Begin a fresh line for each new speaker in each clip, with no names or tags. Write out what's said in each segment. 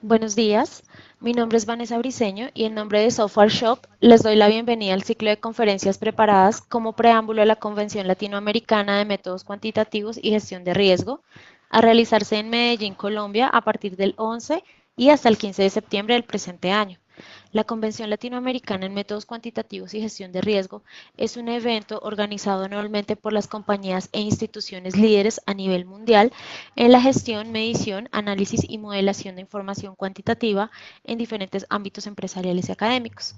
Buenos días, mi nombre es Vanessa Briceño y en nombre de Software Shop les doy la bienvenida al ciclo de conferencias preparadas como preámbulo a la Convención Latinoamericana de Métodos Cuantitativos y Gestión de Riesgo, a realizarse en Medellín, Colombia, a partir del 11 y hasta el 15 de septiembre del presente año. La Convención Latinoamericana en Métodos Cuantitativos y Gestión de Riesgo es un evento organizado anualmente por las compañías e instituciones líderes a nivel mundial en la gestión, medición, análisis y modelación de información cuantitativa en diferentes ámbitos empresariales y académicos.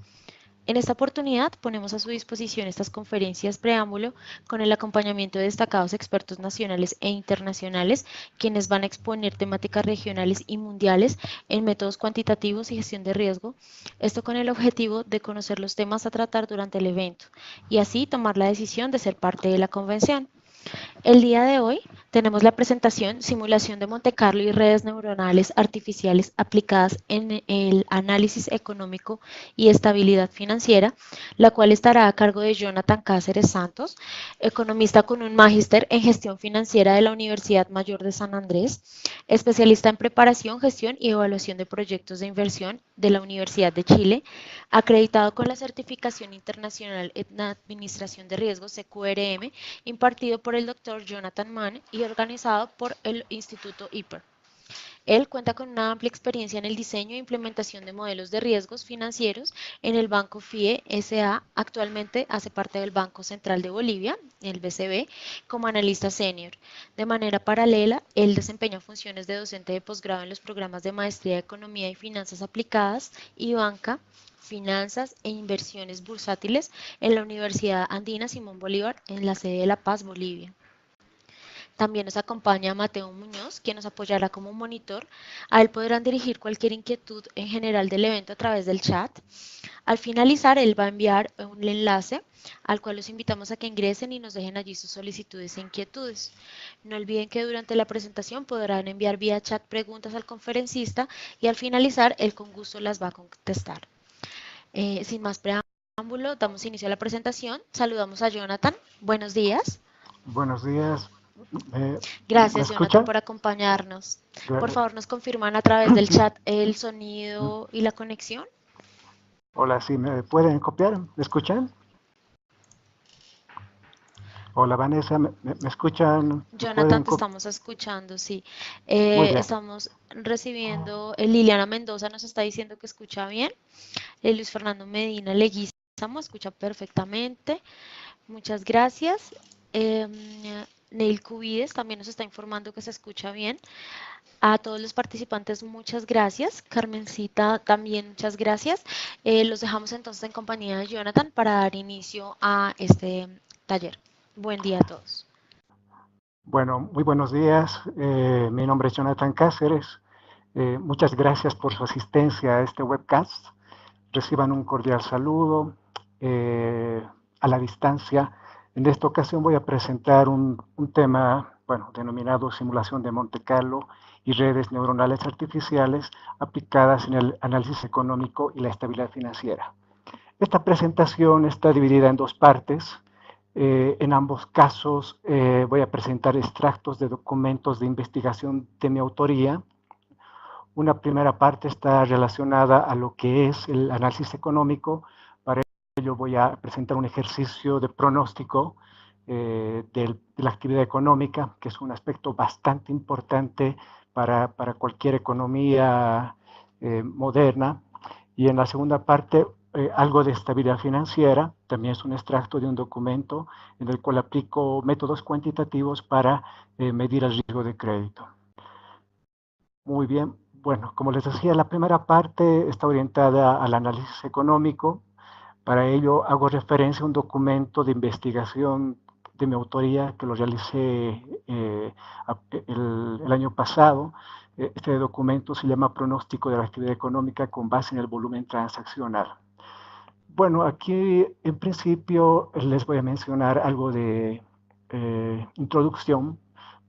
En esta oportunidad ponemos a su disposición estas conferencias preámbulo con el acompañamiento de destacados expertos nacionales e internacionales, quienes van a exponer temáticas regionales y mundiales en métodos cuantitativos y gestión de riesgo, esto con el objetivo de conocer los temas a tratar durante el evento y así tomar la decisión de ser parte de la convención. El día de hoy tenemos la presentación Simulación de Monte Carlo y redes neuronales artificiales aplicadas en el análisis económico y estabilidad financiera, la cual estará a cargo de Jonathan Cáceres Santos, economista con un magíster en gestión financiera de la Universidad Mayor de San Andrés, especialista en preparación, gestión y evaluación de proyectos de inversión de la Universidad de Chile, acreditado con la certificación internacional en Administración de Riesgos CQRM, impartido por el Dr. Jonathan Mann y organizado por el Instituto IPER. Él cuenta con una amplia experiencia en el diseño e implementación de modelos de riesgos financieros en el Banco FIE SA. Actualmente hace parte del Banco Central de Bolivia, el BCB, como analista senior. De manera paralela, él desempeña funciones de docente de posgrado en los programas de maestría de Economía y Finanzas Aplicadas y Banca, Finanzas e Inversiones Bursátiles en la Universidad Andina Simón Bolívar, en la sede de La Paz, Bolivia. También nos acompaña Mateo Muñoz, quien nos apoyará como monitor. A él podrán dirigir cualquier inquietud en general del evento a través del chat. Al finalizar, él va a enviar un enlace al cual los invitamos a que ingresen y nos dejen allí sus solicitudes e inquietudes. No olviden que durante la presentación podrán enviar vía chat preguntas al conferencista y al finalizar, él con gusto las va a contestar. Sin más preámbulo, damos inicio a la presentación. Saludamos a Jonathan. Buenos días.
Buenos días. ¿Me
Gracias, Jonathan,
escuchan?
por acompañarnos. Por
Gra-
favor, nos confirman a través del chat el sonido y la conexión.
Hola, ¿sí me pueden copiar? ¿Me escuchan? Hola, Vanessa, ¿me escuchan? ¿Me
Jonathan,
pueden
te
copiar?
estamos escuchando, sí.
Muy bien.
Estamos recibiendo, Liliana Mendoza nos está diciendo que escucha bien. Luis Fernando Medina Leguizamo escucha perfectamente. Muchas gracias. Neil Cubides también nos está informando que se escucha bien. A todos los participantes, muchas gracias. Carmencita, también muchas gracias. Los dejamos entonces en compañía de Jonathan para dar inicio a este taller. Buen día a todos.
Bueno, muy buenos días. Mi nombre es Jonathan Cáceres. Muchas gracias por su asistencia a este webcast. Reciban un cordial saludo a la distancia. En esta ocasión voy a presentar un tema, bueno, denominado simulación de Monte Carlo y redes neuronales artificiales aplicadas en el análisis económico y la estabilidad financiera. Esta presentación está dividida en dos partes. En ambos casos voy a presentar extractos de documentos de investigación de mi autoría. Una primera parte está relacionada a lo que es el análisis económico. Para ello voy a presentar un ejercicio de pronóstico de la actividad económica, que es un aspecto bastante importante para cualquier economía moderna. Y en la segunda parte, algo de estabilidad financiera, también es un extracto de un documento en el cual aplico métodos cuantitativos para medir el riesgo de crédito. Muy bien, bueno, como les decía, la primera parte está orientada al análisis económico. Para ello hago referencia a un documento de investigación de mi autoría que lo realicé el año pasado. Este documento se llama Pronóstico de la Actividad Económica con base en el volumen transaccional. Bueno, aquí en principio les voy a mencionar algo de introducción.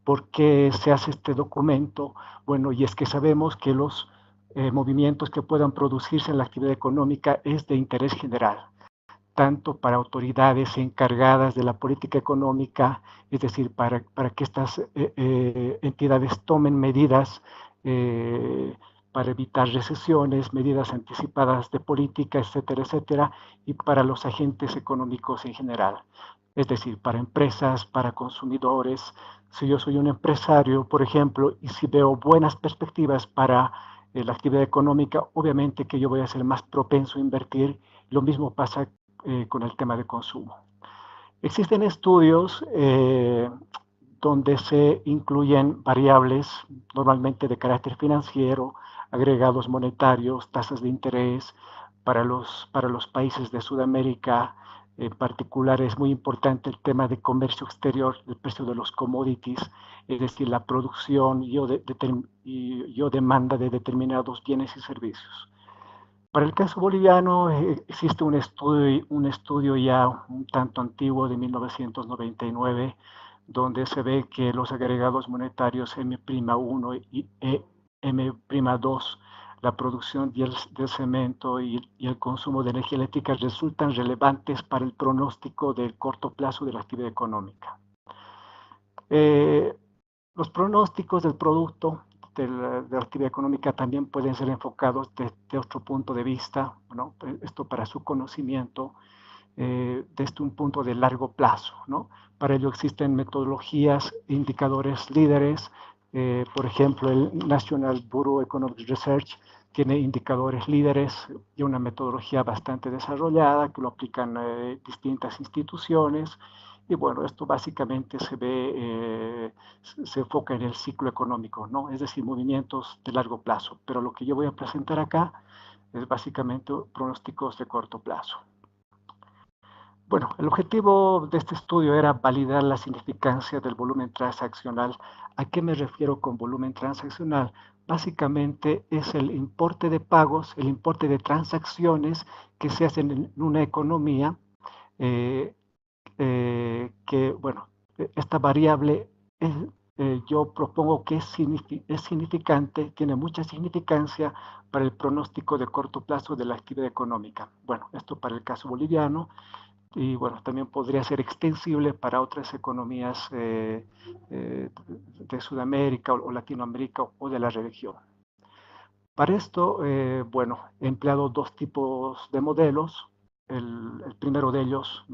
¿Por qué se hace este documento? Bueno, y es que sabemos que los movimientos que puedan producirse en la actividad económica es de interés general, tanto para autoridades encargadas de la política económica, es decir, para que estas entidades tomen medidas para evitar recesiones, medidas anticipadas de política, etcétera, etcétera, y para los agentes económicos en general. Es decir, para empresas, para consumidores. Si yo soy un empresario, por ejemplo, y si veo buenas perspectivas para la actividad económica, obviamente que yo voy a ser más propenso a invertir. Lo mismo pasa con el tema de consumo. Existen estudios donde se incluyen variables normalmente de carácter financiero, agregados monetarios, tasas de interés para los países de Sudamérica. En particular es muy importante el tema de comercio exterior, el precio de los commodities, es decir, la producción y o demanda de determinados bienes y servicios. Para el caso boliviano existe un estudio ya un tanto antiguo de 1999 donde se ve que los agregados monetarios M'1 y M'2, la producción del cemento y el consumo de energía eléctrica resultan relevantes para el pronóstico del corto plazo de la actividad económica. Los pronósticos del producto de la actividad económica también pueden ser enfocados desde otro punto de vista, ¿no? Esto para su conocimiento, desde un punto de largo plazo, ¿no? Para ello existen metodologías e indicadores líderes. Por ejemplo, el National Bureau of Economic Research tiene indicadores líderes y una metodología bastante desarrollada que lo aplican distintas instituciones. Y bueno, esto básicamente se enfoca en el ciclo económico, ¿no? Es decir, movimientos de largo plazo. Pero lo que yo voy a presentar acá es básicamente pronósticos de corto plazo. Bueno, el objetivo de este estudio era validar la significancia del volumen transaccional. ¿A qué me refiero con volumen transaccional? Básicamente es el importe de pagos, el importe de transacciones que se hacen en una economía que, bueno, esta variable yo propongo que es significante, tiene mucha significancia para el pronóstico de corto plazo de la actividad económica. Bueno, esto para el caso boliviano y bueno, también podría ser extensible para otras economías de Sudamérica o Latinoamérica o de la región. Para esto, bueno, he empleado dos tipos de modelos. El primero de ellos,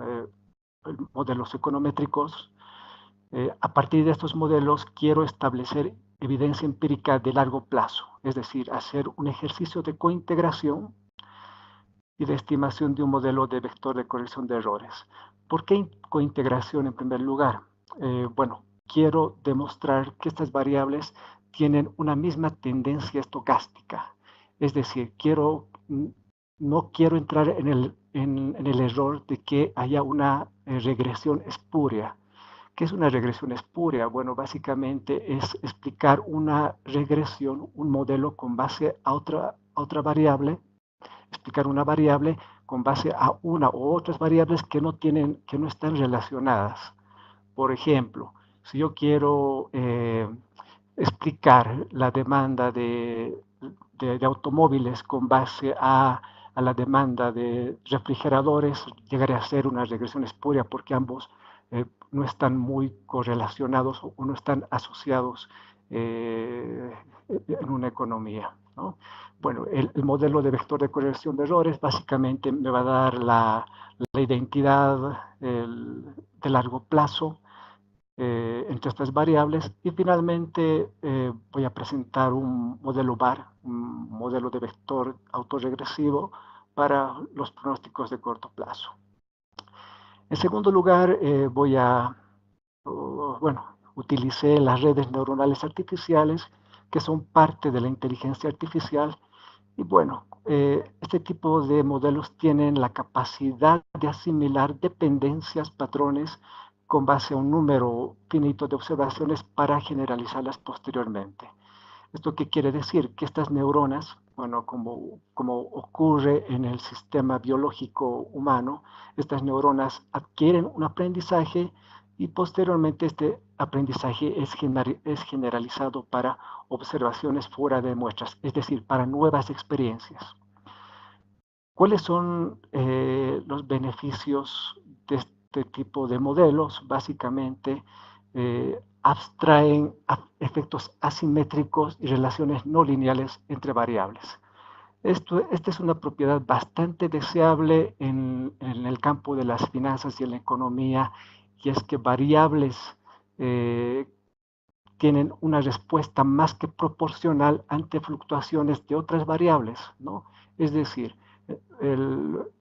modelos econométricos. A partir de estos modelos quiero establecer evidencia empírica de largo plazo, es decir, hacer un ejercicio de cointegración y de estimación de un modelo de vector de corrección de errores. ¿Por qué cointegración en primer lugar? Bueno, quiero demostrar que estas variables tienen una misma tendencia estocástica, es decir, no quiero entrar en el error de que haya una regresión espúrea. ¿Qué es una regresión espúrea? Bueno, básicamente es explicar una regresión, un modelo con base a otra variable, explicar una variable con base a una u otras variables que no están relacionadas. Por ejemplo, si yo quiero explicar la demanda de automóviles con base a la demanda de refrigeradores, llegaría a ser una regresión espúrea porque ambos no están muy correlacionados o no están asociados en una economía, ¿no? Bueno, el modelo de vector de corrección de errores básicamente me va a dar la identidad de largo plazo entre estas variables y finalmente voy a presentar un modelo VAR, un modelo de vector autorregresivo para los pronósticos de corto plazo. En segundo lugar, utilicé las redes neuronales artificiales que son parte de la inteligencia artificial y bueno, este tipo de modelos tienen la capacidad de asimilar dependencias, patrones, con base a un número finito de observaciones para generalizarlas posteriormente. ¿Esto qué quiere decir? Que estas neuronas, bueno, como ocurre en el sistema biológico humano, estas neuronas adquieren un aprendizaje y posteriormente este aprendizaje es generalizado para observaciones fuera de muestras, es decir, para nuevas experiencias. ¿Cuáles son los beneficios de este tipo de modelos? Básicamente, abstraen efectos asimétricos y relaciones no lineales entre variables. Esta es una propiedad bastante deseable en el campo de las finanzas y en la economía, y es que variables tienen una respuesta más que proporcional ante fluctuaciones de otras variables, ¿no? Es decir,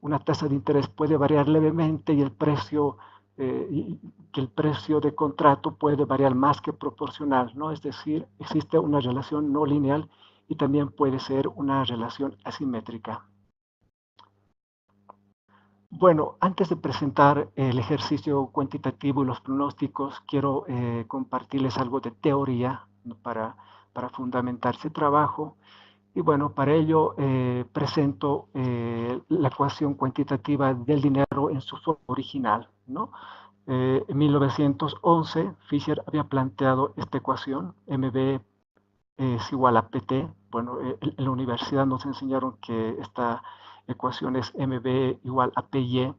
una tasa de interés puede variar levemente y que el precio de contrato puede variar más que proporcional, ¿no? Es decir, existe una relación no lineal y también puede ser una relación asimétrica. Bueno, antes de presentar el ejercicio cuantitativo y los pronósticos, quiero compartirles algo de teoría, ¿no? para fundamentar ese trabajo. Y bueno, para ello presento la ecuación cuantitativa del dinero en su forma original, ¿no? En 1911, Fisher había planteado esta ecuación, MB es igual a PT. Bueno, en la universidad nos enseñaron que esta ecuación es MB igual a PY,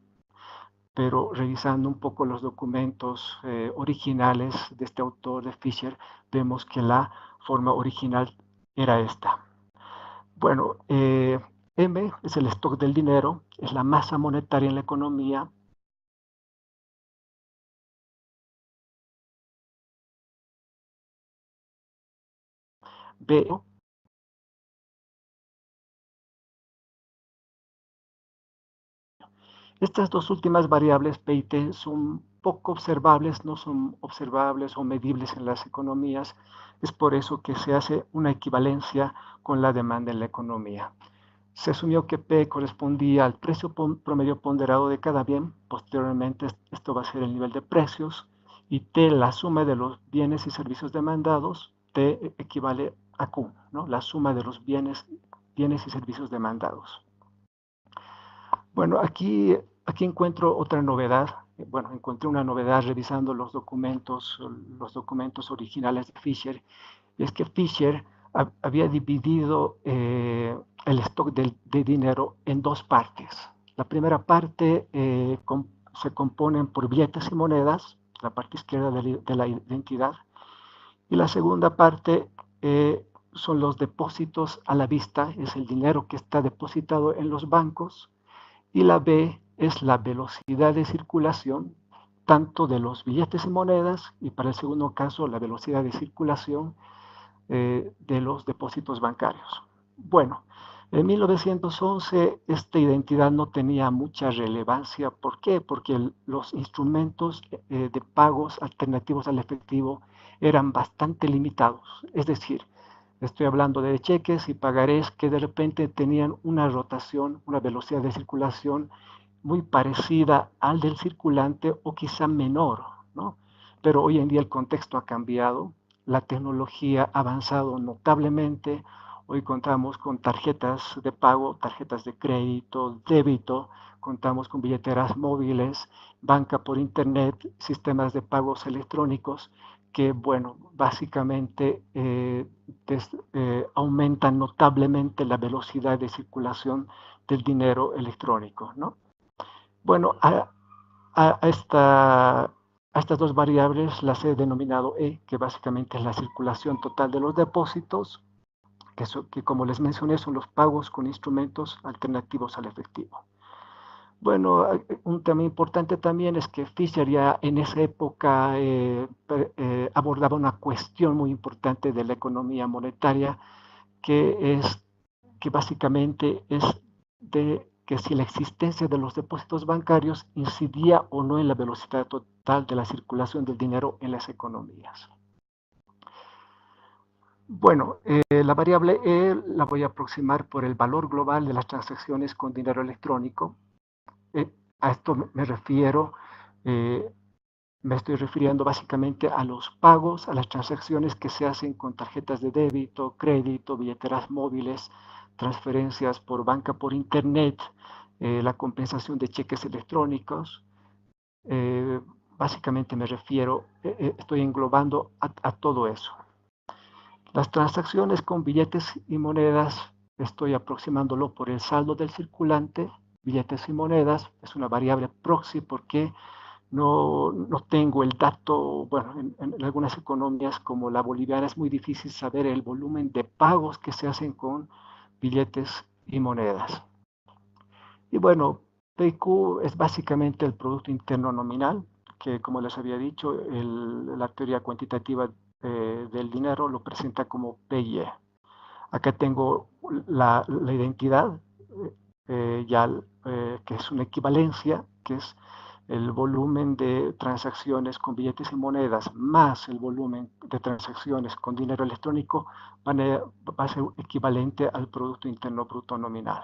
pero revisando un poco los documentos originales de este autor, de Fisher, vemos que la forma original era esta. Bueno, M es el stock del dinero, es la masa monetaria en la economía. B, estas dos últimas variables, P y T, son poco observables, no son observables o medibles en las economías. Es por eso que se hace una equivalencia con la demanda en la economía. Se asumió que P correspondía al precio promedio ponderado de cada bien. Posteriormente, esto va a ser el nivel de precios. Y T, la suma de los bienes y servicios demandados. T equivale a Q, ¿no? La suma de los bienes y servicios demandados. Bueno, aquí encuentro otra novedad. Bueno, encontré una novedad revisando los documentos originales de Fisher. Y es que Fisher había dividido el stock de dinero en dos partes. La primera parte se componen por billetes y monedas, la parte izquierda de la identidad. Y la segunda parte son los depósitos a la vista, es el dinero que está depositado en los bancos. Y la B es la velocidad de circulación, tanto de los billetes y monedas, y para el segundo caso, la velocidad de circulación de los depósitos bancarios. Bueno, en 1911 esta identidad no tenía mucha relevancia. ¿Por qué? Porque los instrumentos de pagos alternativos al efectivo eran bastante limitados. Es decir, estoy hablando de cheques y pagarés que de repente tenían una rotación, una velocidad de circulación muy parecida al del circulante o quizá menor, ¿no? Pero hoy en día el contexto ha cambiado, la tecnología ha avanzado notablemente. Hoy contamos con tarjetas de pago, tarjetas de crédito, débito, contamos con billeteras móviles, banca por internet, sistemas de pagos electrónicos que, bueno, básicamente aumentan notablemente la velocidad de circulación del dinero electrónico, ¿no? Bueno, a estas dos variables las he denominado E, que básicamente es la circulación total de los depósitos, que como les mencioné son los pagos con instrumentos alternativos al efectivo. Bueno, un tema importante también es que Fisher ya en esa época abordaba una cuestión muy importante de la economía monetaria, que básicamente es de que si la existencia de los depósitos bancarios incidía o no en la velocidad total de la circulación del dinero en las economías. Bueno, la variable E la voy a aproximar por el valor global de las transacciones con dinero electrónico. A esto me refiero, me estoy refiriendo básicamente a los pagos, a las transacciones que se hacen con tarjetas de débito, crédito, billeteras móviles, transferencias por banca por internet, la compensación de cheques electrónicos. Básicamente me refiero, estoy englobando a todo eso. Las transacciones con billetes y monedas estoy aproximándolo por el saldo del circulante. Billetes y monedas es una variable proxy porque no tengo el dato. Bueno, en algunas economías como la boliviana es muy difícil saber el volumen de pagos que se hacen con billetes y monedas. Y bueno, PIQ es básicamente el Producto Interno Nominal, que como les había dicho, la teoría cuantitativa del dinero lo presenta como PIE. Acá tengo la identidad, que es una equivalencia, que es el volumen de transacciones con billetes y monedas más el volumen de transacciones con dinero electrónico va a ser equivalente al Producto Interno Bruto Nominal.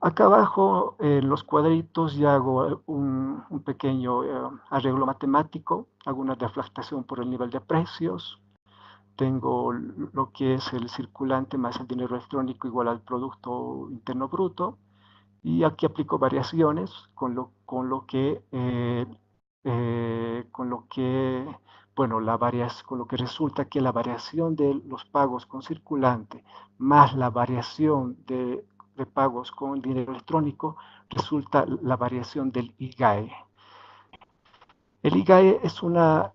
Acá abajo, en los cuadritos, ya hago un pequeño arreglo matemático, hago una deflactación por el nivel de precios. Tengo lo que es el circulante más el dinero electrónico igual al Producto Interno Bruto. Y aquí aplico variaciones con lo que resulta que la variación de los pagos con circulante más la variación de pagos con dinero electrónico resulta la variación del IGAE. El IGAE es una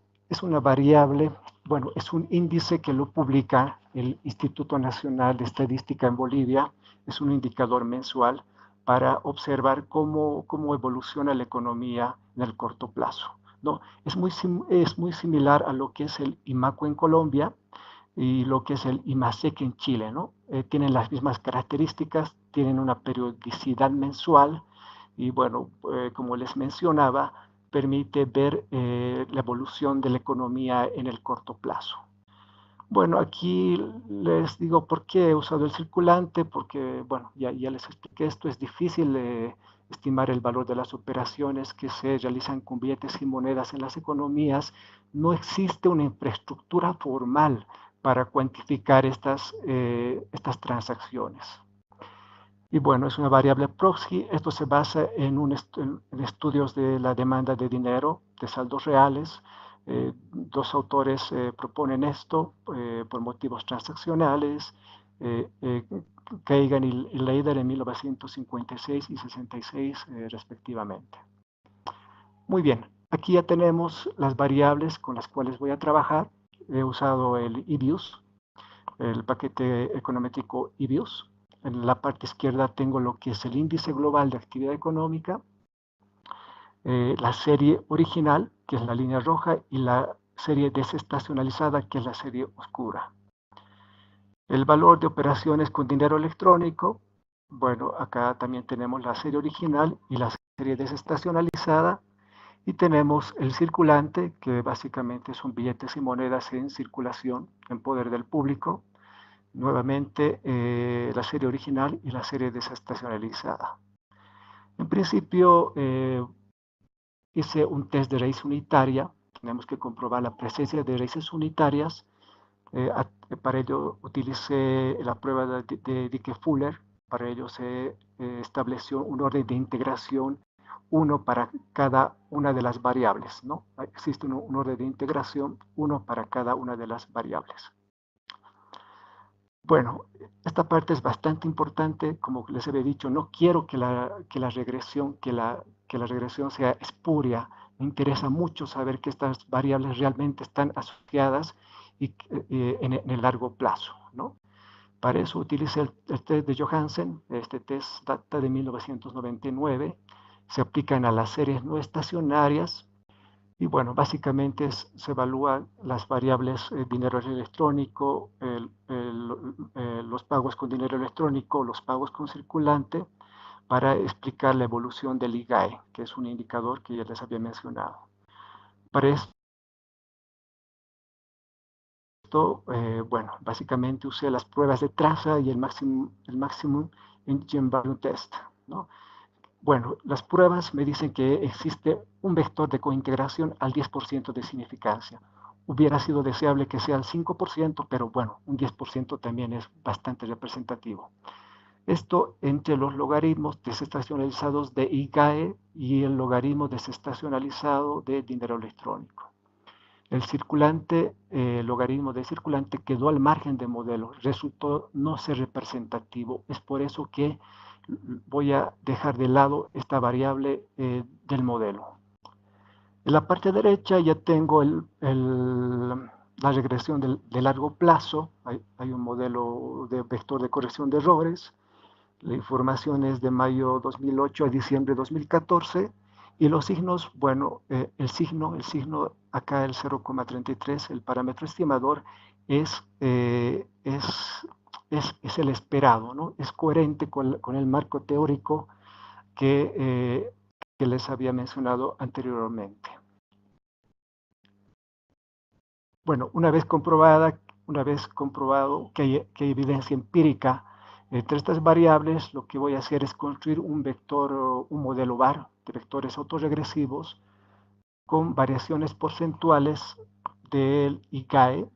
variable, bueno, es un índice que lo publica el Instituto Nacional de Estadística en Bolivia, es un indicador mensual para observar cómo evoluciona la economía en el corto plazo, ¿no? Es muy similar a lo que es el IMACO en Colombia y lo que es el IMASEC en Chile, ¿no? Tienen las mismas características, tienen una periodicidad mensual y bueno, como les mencionaba, permite ver la evolución de la economía en el corto plazo. Bueno, aquí les digo por qué he usado el circulante, porque, bueno, ya les expliqué esto, es difícil estimar el valor de las operaciones que se realizan con billetes y monedas en las economías. No existe una infraestructura formal para cuantificar estas transacciones. Y bueno, es una variable proxy. Esto se basa en estudios de la demanda de dinero, de saldos reales. Dos autores proponen esto por motivos transaccionales, Kagan y Leider en 1956 y 66 respectivamente. Muy bien, aquí ya tenemos las variables con las cuales voy a trabajar. He usado el EBIUS, el paquete econométrico EBIUS. En la parte izquierda tengo lo que es el índice global de actividad económica, la serie original, que es la línea roja, y la serie desestacionalizada, que es la serie oscura. El valor de operaciones con dinero electrónico, bueno, acá también tenemos la serie original y la serie desestacionalizada, y tenemos el circulante, que básicamente son billetes y monedas en circulación, en poder del público. Nuevamente, la serie original y la serie desestacionalizada. En principio, hice un test de raíz unitaria. Tenemos que comprobar la presencia de raíces unitarias. Para ello utilicé la prueba de Dickey-Fuller. Para ello se estableció un orden de integración, uno para cada una de las variables, ¿no? Existe un orden de integración, uno para cada una de las variables. Bueno, esta parte es bastante importante. Como les había dicho, no quiero que la regresión sea espuria. Me interesa mucho saber que estas variables realmente están asociadas en el largo plazo, ¿no? Para eso utilicé el test de Johansen. Este test data de 1999. Se aplican a las series no estacionarias. Y bueno, básicamente se evalúan las variables dinero electrónico, los pagos con dinero electrónico, los pagos con circulante, para explicar la evolución del IGAE, que es un indicador que ya les había mencionado. Para esto, bueno, básicamente usé las pruebas de traza y el Maximum Engine Value Test, ¿no? Bueno, las pruebas me dicen que existe un vector de cointegración al 10% de significancia. Hubiera sido deseable que sea el 5%, pero bueno, un 10% también es bastante representativo. Esto entre los logaritmos desestacionalizados de IGAE y el logaritmo desestacionalizado de dinero electrónico. El logaritmo de circulante quedó al margen del modelo, resultó no ser representativo. Es por eso que voy a dejar de lado esta variable del modelo. En la parte derecha ya tengo la regresión de largo plazo. Hay un modelo de vector de corrección de errores. La información es de mayo 2008 a diciembre 2014. Y los signos, bueno, el signo acá, el 0,33, el parámetro estimador, es el esperado, ¿no? Es coherente con el marco teórico que les había mencionado anteriormente. Bueno, una vez comprobado que hay evidencia empírica entre estas variables, lo que voy a hacer es construir un modelo VAR de vectores autorregresivos con variaciones porcentuales del IGAE,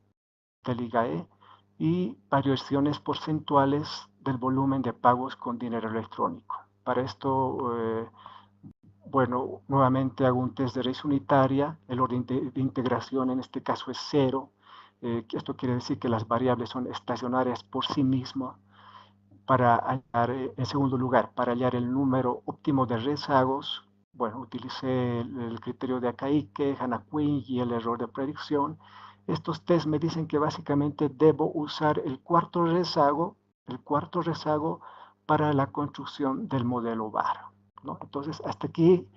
y variaciones porcentuales del volumen de pagos con dinero electrónico. Para esto, bueno, nuevamente hago un test de raíz unitaria. El orden de integración en este caso es 0. Esto quiere decir que las variables son estacionarias por sí mismas. Para hallar, en segundo lugar, para hallar el número óptimo de rezagos, bueno, utilicé el criterio de Akaike, Hanna-Quinn y el error de predicción. Estos tests me dicen que básicamente debo usar el cuarto rezago para la construcción del modelo VAR, ¿no? Entonces, hasta aquí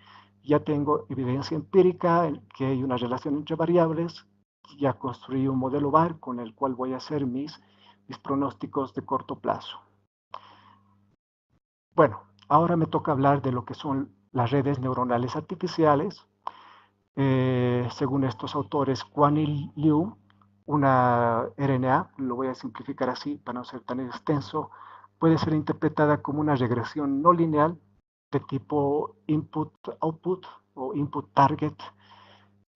ya tengo evidencia empírica que hay una relación entre variables. Ya construí un modelo VAR con el cual voy a hacer mis pronósticos de corto plazo. Bueno, ahora me toca hablar de lo que son las redes neuronales artificiales. Según estos autores, Quan y Liu, una RNA, lo voy a simplificar así para no ser tan extenso, puede ser interpretada como una regresión no lineal de tipo input-output o input-target,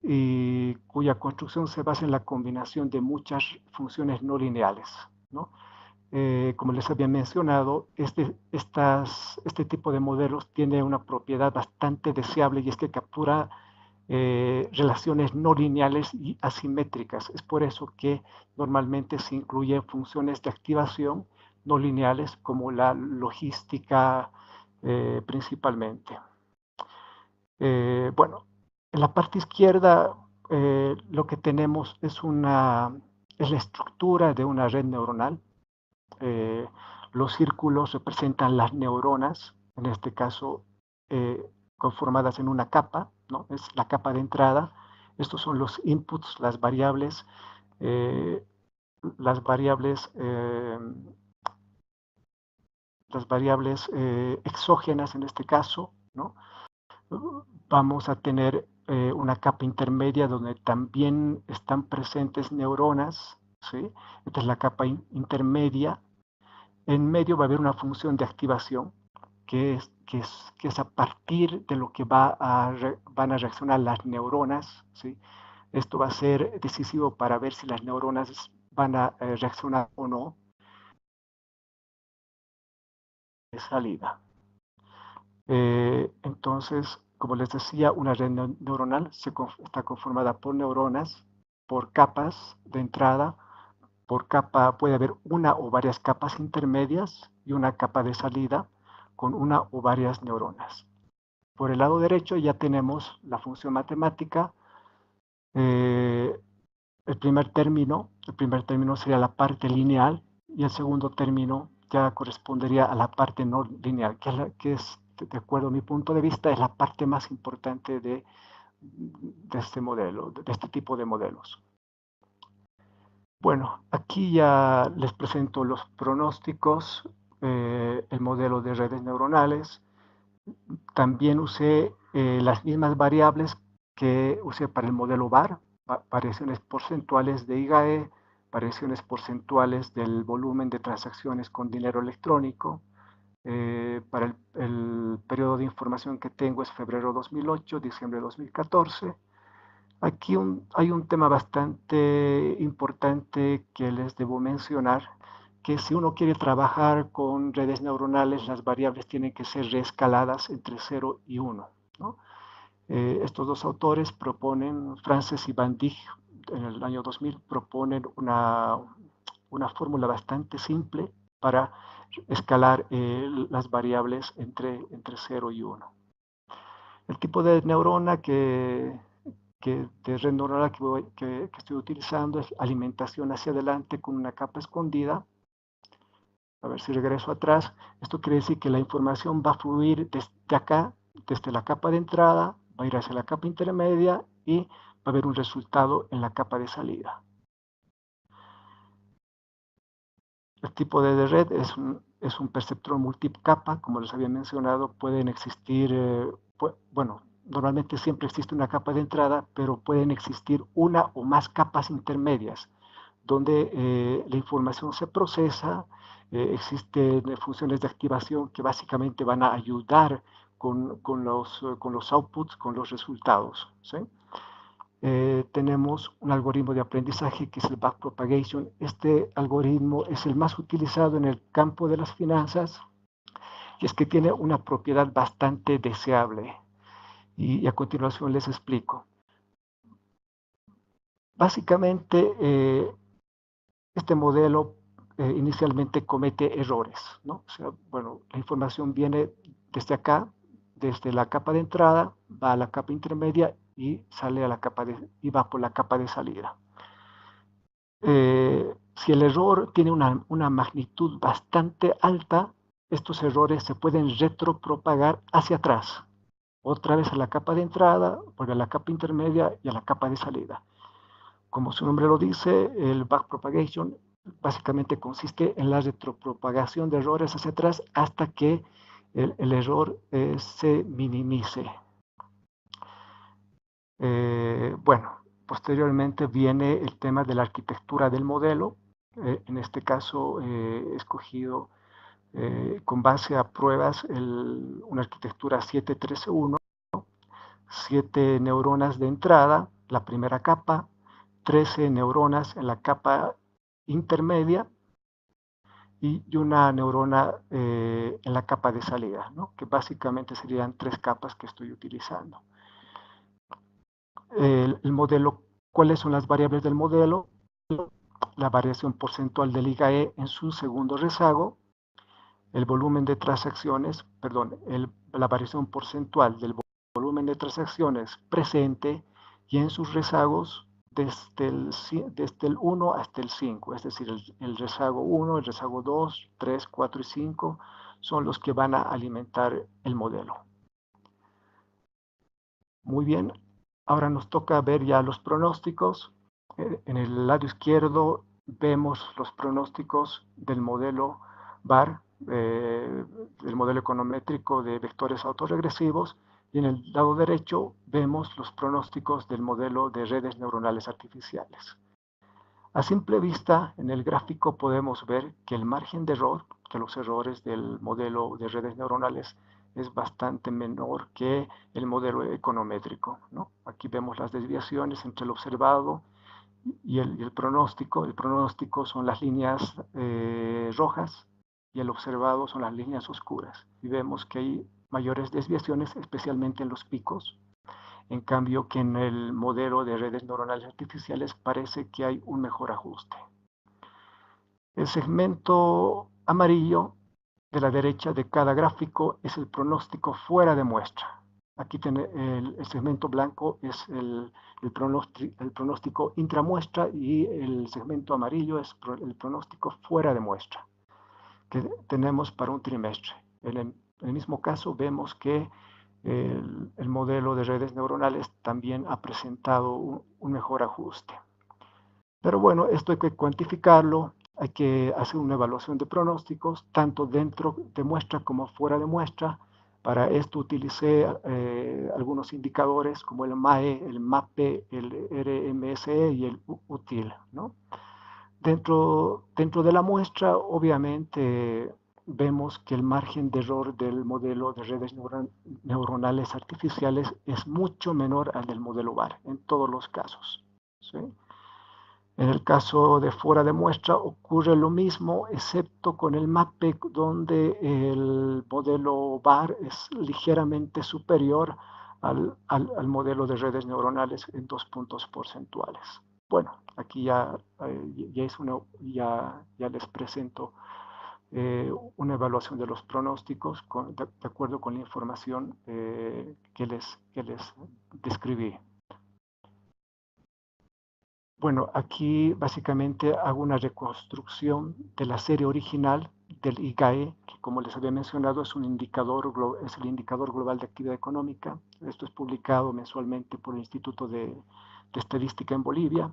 y cuya construcción se basa en la combinación de muchas funciones no lineales, ¿no? Como les había mencionado, este tipo de modelos tiene una propiedad bastante deseable, y es que captura relaciones no lineales y asimétricas. Es por eso que normalmente se incluyen funciones de activación no lineales, como la logística principalmente. Bueno, en la parte izquierda lo que tenemos es la estructura de una red neuronal. Los círculos representan las neuronas, en este caso conformadas en una capa, ¿no? Es la capa de entrada. Estos son los inputs, las variables eh, exógenas en este caso, ¿no? Vamos a tener una capa intermedia donde también están presentes neuronas, ¿sí? Esta es la capa intermedia. En medio va a haber una función de activación que es a partir de lo que van a reaccionar las neuronas, ¿sí? Esto va a ser decisivo para ver si las neuronas van a reaccionar o no de salida. Entonces, como les decía, una red neuronal está conformada por neuronas, por capas de entrada. Por capa puede haber una o varias capas intermedias y una capa de salida con una o varias neuronas. Por el lado derecho ya tenemos la función matemática. El primer término sería la parte lineal, y el segundo término ya correspondería a la parte no lineal, que es, de acuerdo a mi punto de vista, es la parte más importante de este modelo, de este tipo de modelos. Bueno, aquí ya les presento los pronósticos, el modelo de redes neuronales. También usé las mismas variables que usé para el modelo VAR, variaciones porcentuales de IGAE, variaciones porcentuales del volumen de transacciones con dinero electrónico. Para el periodo de información que tengo es febrero 2008, diciembre 2014. Aquí hay un tema bastante importante que les debo mencionar, que si uno quiere trabajar con redes neuronales, las variables tienen que ser reescaladas entre 0 y 1, ¿no? Estos dos autores proponen, Frances y Van Dijk, en el año 2000, proponen una fórmula bastante simple para escalar las variables entre 0 y 1. El tipo de neurona que de red neuronal que estoy utilizando es alimentación hacia adelante con una capa escondida. A ver si regreso atrás. Esto quiere decir que la información va a fluir desde acá, desde la capa de entrada, va a ir hacia la capa intermedia y va a haber un resultado en la capa de salida. El tipo de red es un perceptrón multicapa, como les había mencionado. Pueden existir, bueno, normalmente siempre existe una capa de entrada, pero pueden existir una o más capas intermedias, donde la información se procesa. Existen funciones de activación que básicamente van a ayudar con los outputs, con los resultados, ¿sí? Tenemos un algoritmo de aprendizaje que es el backpropagation. Este algoritmo es el más utilizado en el campo de las finanzas y es que tiene una propiedad bastante deseable. Y a continuación les explico. Básicamente, este modelo inicialmente comete errores, ¿no? O sea, bueno, la información viene desde acá, desde la capa de entrada, va a la capa intermedia y sale a la capa y va por la capa de salida. Si el error tiene una magnitud bastante alta, estos errores se pueden retropropagar hacia atrás, otra vez a la capa de entrada, vuelve a la capa intermedia y a la capa de salida. Como su nombre lo dice, el backpropagation básicamente consiste en la retropropagación de errores hacia atrás hasta que el error se minimice. Bueno, posteriormente viene el tema de la arquitectura del modelo. En este caso he escogido con base a pruebas una arquitectura 7-13-1, 7 neuronas de entrada, la primera capa, 13 neuronas en la capa intermedia y una neurona en la capa de salida, ¿no? Que básicamente serían 3 capas que estoy utilizando. El modelo, ¿cuáles son las variables del modelo? La variación porcentual del IGAE en su segundo rezago, el volumen de transacciones, perdón, la variación porcentual del volumen de transacciones presente y en sus rezagos desde el 1 hasta el 5, es decir, el rezago 1, el rezago 2, 3, 4 y 5 son los que van a alimentar el modelo. Muy bien, ahora nos toca ver ya los pronósticos. En el lado izquierdo vemos los pronósticos del modelo VAR, del modelo econométrico de vectores autorregresivos, y en el lado derecho vemos los pronósticos del modelo de redes neuronales artificiales. A simple vista, en el gráfico podemos ver que el margen de error, que los errores del modelo de redes neuronales es bastante menor que el modelo econométrico, ¿no? Aquí vemos las desviaciones entre el observado y el pronóstico. El pronóstico son las líneas rojas y el observado son las líneas oscuras. Y vemos que hay mayores desviaciones, especialmente en los picos. En cambio, que en el modelo de redes neuronales artificiales parece que hay un mejor ajuste. El segmento amarillo de la derecha de cada gráfico es el pronóstico fuera de muestra. Aquí el segmento blanco es el pronóstico intramuestra y el segmento amarillo es el pronóstico fuera de muestra que tenemos para un trimestre. En el mismo caso vemos que el modelo de redes neuronales también ha presentado un mejor ajuste. Pero bueno, esto hay que cuantificarlo, hay que hacer una evaluación de pronósticos, tanto dentro de muestra como fuera de muestra. Para esto utilicé algunos indicadores como el MAE, el MAPE, el RMSE y el UTIL, ¿no? Dentro de la muestra, obviamente, vemos que el margen de error del modelo de redes neuronales artificiales es mucho menor al del modelo VAR, en todos los casos, ¿sí? En el caso de fuera de muestra ocurre lo mismo, excepto con el MAPE, donde el modelo VAR es ligeramente superior al modelo de redes neuronales en 2 puntos porcentuales. Bueno, aquí ya les presento una evaluación de los pronósticos de acuerdo con la información que les describí. Bueno, aquí básicamente hago una reconstrucción de la serie original del IGAE, que como les había mencionado es es el indicador global de actividad económica. Esto es publicado mensualmente por el Instituto de Estadística en Bolivia.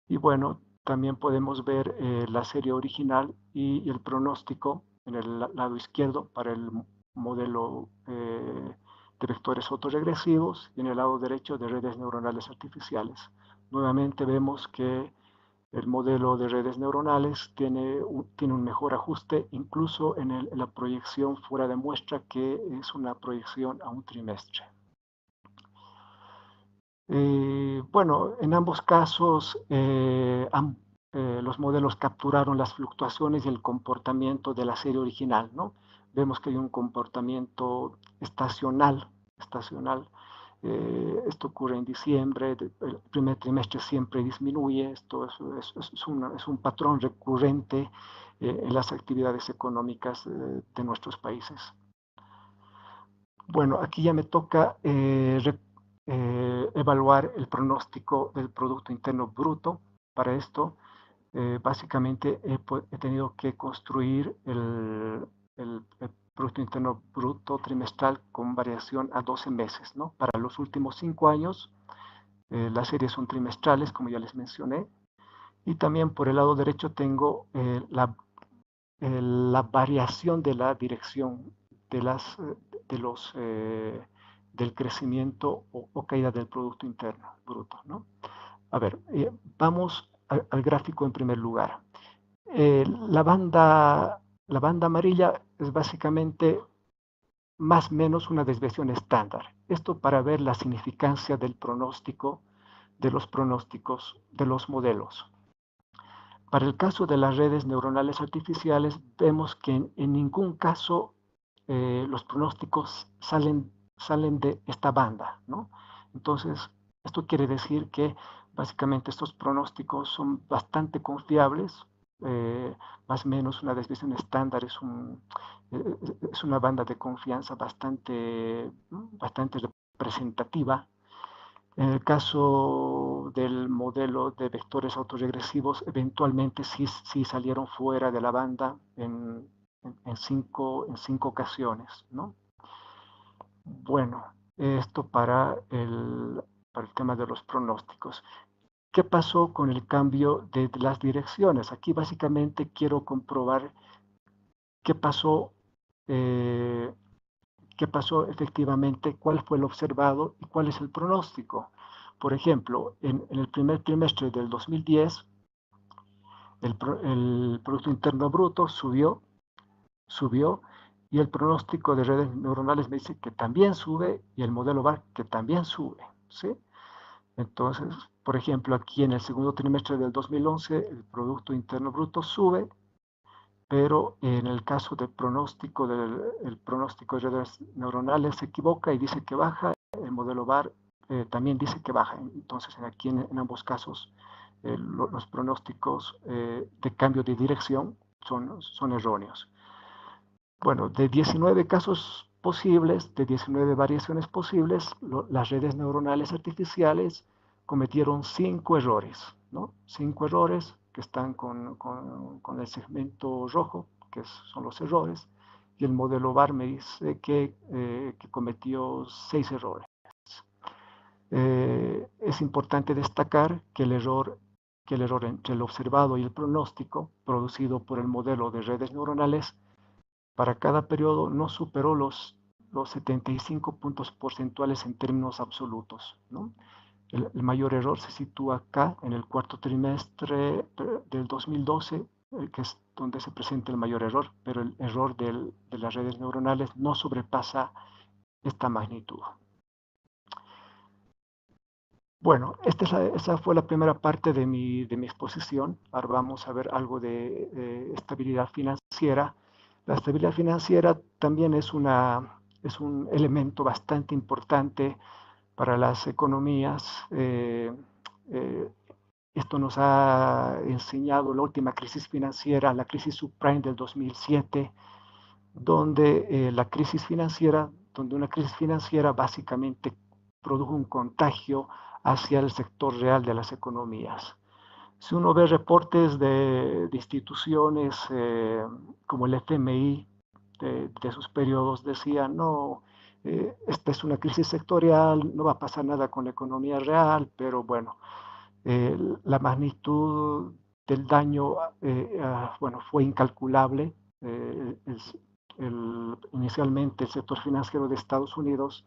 Y bueno, también podemos ver la serie original y el pronóstico en el lado izquierdo para el modelo de vectores autorregresivos y en el lado derecho de redes neuronales artificiales. Nuevamente vemos que el modelo de redes neuronales tiene un mejor ajuste, incluso en la proyección fuera de muestra, que es una proyección a un trimestre. Bueno, en ambos casos los modelos capturaron las fluctuaciones y el comportamiento de la serie original, ¿no? Vemos que hay un comportamiento estacional. Esto ocurre en diciembre, el primer trimestre siempre disminuye. Esto es un patrón recurrente en las actividades económicas de nuestros países. Bueno, aquí ya me toca evaluar el pronóstico del Producto Interno Bruto. Para esto, básicamente he tenido que construir el Producto Interno Bruto trimestral con variación a 12 meses, ¿no? Para los últimos 5 años, las series son trimestrales, como ya les mencioné. Y también por el lado derecho tengo la variación de la dirección de de los, del crecimiento o caída del Producto Interno Bruto, ¿no? A ver, vamos al gráfico en primer lugar. La banda amarilla es básicamente más o menos una desviación estándar. Esto para ver la significancia del pronóstico, de los pronósticos de los modelos. Para el caso de las redes neuronales artificiales, vemos que en ningún caso los pronósticos salen de esta banda, ¿no? Entonces, esto quiere decir que básicamente estos pronósticos son bastante confiables, más o menos una desviación estándar es una banda de confianza bastante representativa. En el caso del modelo de vectores autorregresivos, eventualmente sí salieron fuera de la banda en cinco ocasiones, ¿no? Bueno, esto para el tema de los pronósticos. ¿Qué pasó con el cambio de las direcciones? Aquí básicamente quiero comprobar qué pasó, eh, qué pasó efectivamente, cuál fue el observado y cuál es el pronóstico. Por ejemplo, en el primer trimestre del 2010, el Producto Interno Bruto subió, y el pronóstico de redes neuronales me dice que también sube y el modelo VAR que también sube, ¿sí? Entonces, por ejemplo, aquí en el segundo trimestre del 2011, el Producto Interno Bruto sube, pero en el caso del pronóstico, el pronóstico de redes neuronales se equivoca y dice que baja, el modelo VAR también dice que baja. Entonces, aquí en ambos casos, los pronósticos de cambio de dirección son erróneos. Bueno, de 19 casos posibles, de 19 variaciones posibles, las redes neuronales artificiales cometieron 5 errores, ¿no? 5 errores que están con el segmento rojo, que son los errores, y el modelo VAR me dice que cometió 6 errores. Es importante destacar que el error entre el observado y el pronóstico producido por el modelo de redes neuronales para cada periodo no superó los 75 puntos porcentuales en términos absolutos, ¿no? El mayor error se sitúa acá en el cuarto trimestre del 2012, que es donde se presenta el mayor error, pero el error de las redes neuronales no sobrepasa esta magnitud. Bueno, esa fue la primera parte de mi exposición. Ahora vamos a ver algo de estabilidad financiera. La estabilidad financiera también es un elemento bastante importante para las economías. Esto nos ha enseñado la última crisis financiera, la crisis subprime del 2007, donde donde una crisis financiera básicamente produjo un contagio hacia el sector real de las economías. Si uno ve reportes de instituciones como el FMI de sus periodos, decían, no, esta es una crisis sectorial, no va a pasar nada con la economía real, pero bueno, la magnitud del daño bueno, fue incalculable. Inicialmente el sector financiero de Estados Unidos